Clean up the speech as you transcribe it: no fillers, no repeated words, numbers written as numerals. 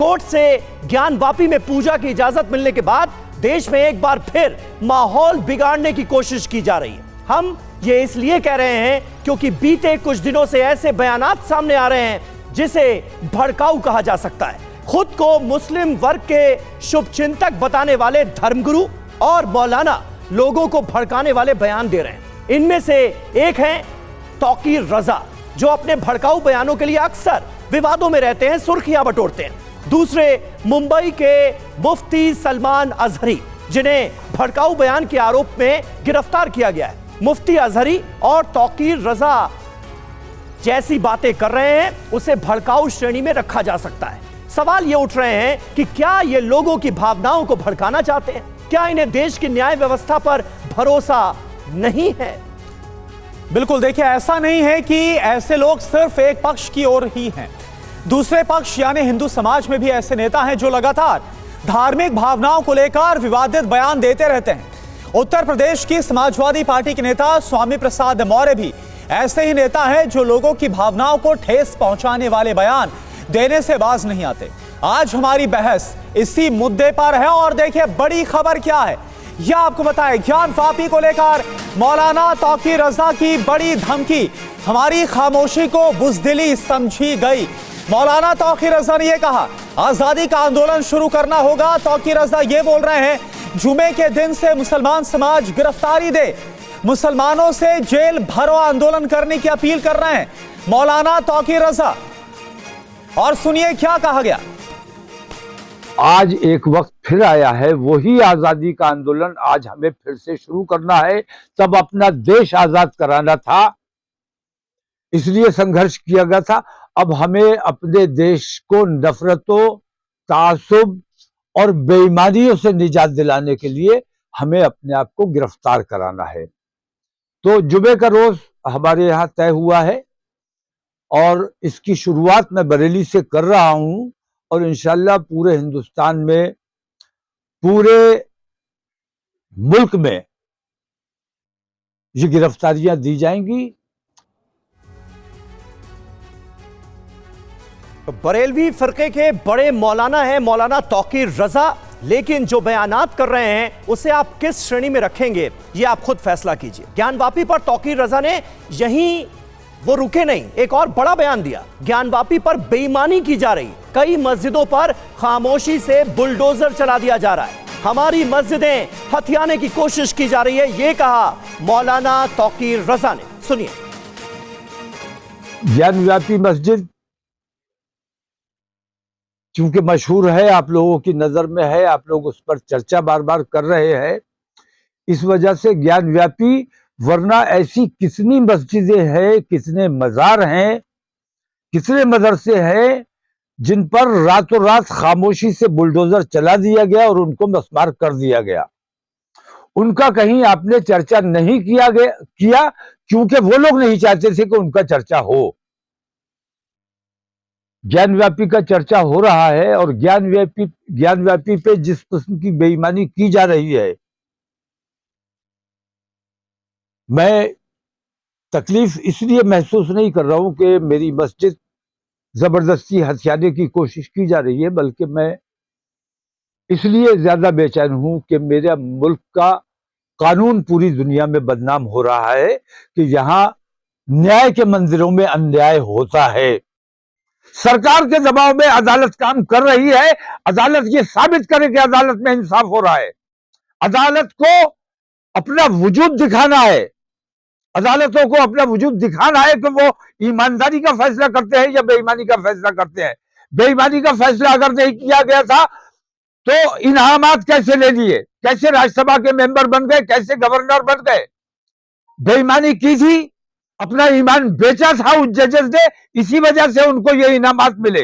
Court से ज्ञानवापी में पूजा की इजाजत मिलने के बाद देश में एक बार फिर माहौल बिगाड़ने की कोशिश की जा रही है। हम ये इसलिए कह रहे हैं क्योंकि बीते कुछ दिनों से ऐसे बयानात सामने आ रहे हैं जिसे भड़काऊ कहा जा सकता है। खुद को मुस्लिम वर्ग के शुभचिंतक बताने वाले धर्मगुरु और मौलाना लोगों को भड़काने वाले बयान दे रहे हैं। इनमें से एक है तौकीर रजा, जो अपने भड़काऊ बयानों के लिए अक्सर विवादों में रहते हैं, सुर्खियां बटोरते हैं। दूसरे मुंबई के मुफ्ती सलमान अजहरी, जिन्हें भड़काऊ बयान के आरोप में गिरफ्तार किया गया है। मुफ्ती अजहरी और तौकीर रजा जैसी बातें कर रहे हैं, उसे भड़काऊ श्रेणी में रखा जा सकता है। सवाल ये उठ रहे हैं कि क्या ये लोगों की भावनाओं को भड़काना चाहते हैं? क्या इन्हें देश की न्याय व्यवस्था पर भरोसा नहीं है? बिल्कुल, देखिए, ऐसा नहीं है कि ऐसे लोग सिर्फ एक पक्ष की ओर ही हैं। दूसरे पक्ष यानी हिंदू समाज में भी ऐसे नेता हैं जो लगातार धार्मिक भावनाओं को लेकर विवादित बयान देते रहते हैं। उत्तर प्रदेश की समाजवादी पार्टी के नेता स्वामी प्रसाद मौर्य भी ऐसे ही नेता हैं जो लोगों की भावनाओं को ठेस पहुंचाने वाले बयान देने से बाज नहीं आते। आज हमारी बहस इसी मुद्दे पर है और देखिए बड़ी खबर क्या है यह आपको बताएं। ज्ञानवापी को लेकर मौलाना तौकीर रजा की बड़ी धमकी, हमारी खामोशी को बुज़दिली समझी गई। मौलाना तौकीर रजा ने यह कहा आजादी का आंदोलन शुरू करना होगा। तौकीर रजा ये बोल रहे हैं जुमे के दिन से मुसलमान समाज गिरफ्तारी दे, मुसलमानों से जेल भरो आंदोलन करने की अपील कर रहे हैं मौलाना तौकीर रजा। और सुनिए क्या कहा गया। आज एक वक्त फिर आया है, वही आजादी का आंदोलन आज हमें फिर से शुरू करना है। तब अपना देश आजाद कराना था, इसलिए संघर्ष किया गया था। अब हमें अपने देश को नफरतों, तासुब और बेईमानियों से निजात दिलाने के लिए हमें अपने आप को गिरफ्तार कराना है। तो जुमे का रोज हमारे यहाँ तय हुआ है और इसकी शुरुआत मैं बरेली से कर रहा हूं और इंशाल्लाह पूरे हिंदुस्तान में, पूरे मुल्क में ये गिरफ्तारियां दी जाएंगी। बरेलवी फिरके के बड़े मौलाना हैं मौलाना तौकीर रजा, लेकिन जो बयानात कर रहे हैं उसे आप किस श्रेणी में रखेंगे ये आप खुद फैसला कीजिए। ज्ञानवापी पर तौकीर रजा ने यहीं वो रुके नहीं, एक और बड़ा बयान दिया। ज्ञानवापी पर बेईमानी की जा रही, कई मस्जिदों पर खामोशी से बुलडोजर चला दिया जा रहा है, हमारी मस्जिदें हथियाने की कोशिश की जा रही है, ये कहा मौलाना तौकीर रजा ने। सुनिए। ज्ञानवापी मस्जिद चूंकि मशहूर है, आप लोगों की नजर में है, आप लोग उस पर चर्चा बार बार कर रहे हैं, इस वजह से ज्ञानवापी, वरना ऐसी कितनी मस्जिदें हैं, कितने मजार हैं, कितने मदरसे हैं जिन पर रातों रात खामोशी से बुलडोजर चला दिया गया और उनको मस्मार कर दिया गया। उनका कहीं आपने चर्चा नहीं किया क्योंकि वो लोग नहीं चाहते थे कि उनका चर्चा हो। ज्ञानवापी का चर्चा हो रहा है और ज्ञानवापी पे जिस किस्म की बेईमानी की जा रही है, मैं तकलीफ इसलिए महसूस नहीं कर रहा हूं कि मेरी मस्जिद जबरदस्ती हथियाने की कोशिश की जा रही है, बल्कि मैं इसलिए ज्यादा बेचैन हूं कि मेरे मुल्क का कानून पूरी दुनिया में बदनाम हो रहा है कि यहां न्याय के मंदिरों में अन्याय होता है। सरकार के दबाव में अदालत काम कर रही है, अदालत ये साबित करे कि अदालत में इंसाफ हो रहा है। अदालत को अपना वजूद दिखाना है, अदालतों को अपना वजूद दिखाना है कि वो ईमानदारी का फैसला करते हैं या बेईमानी का फैसला करते हैं। बेईमानी का फैसला अगर नहीं किया गया था तो इनामात कैसे ले लिए, कैसे राज्यसभा के मेंबर बन गए, कैसे गवर्नर बन गए? बेईमानी की थी, अपना ईमान बेचा था उस जजेस ने, इसी वजह से उनको ये इनामात मिले।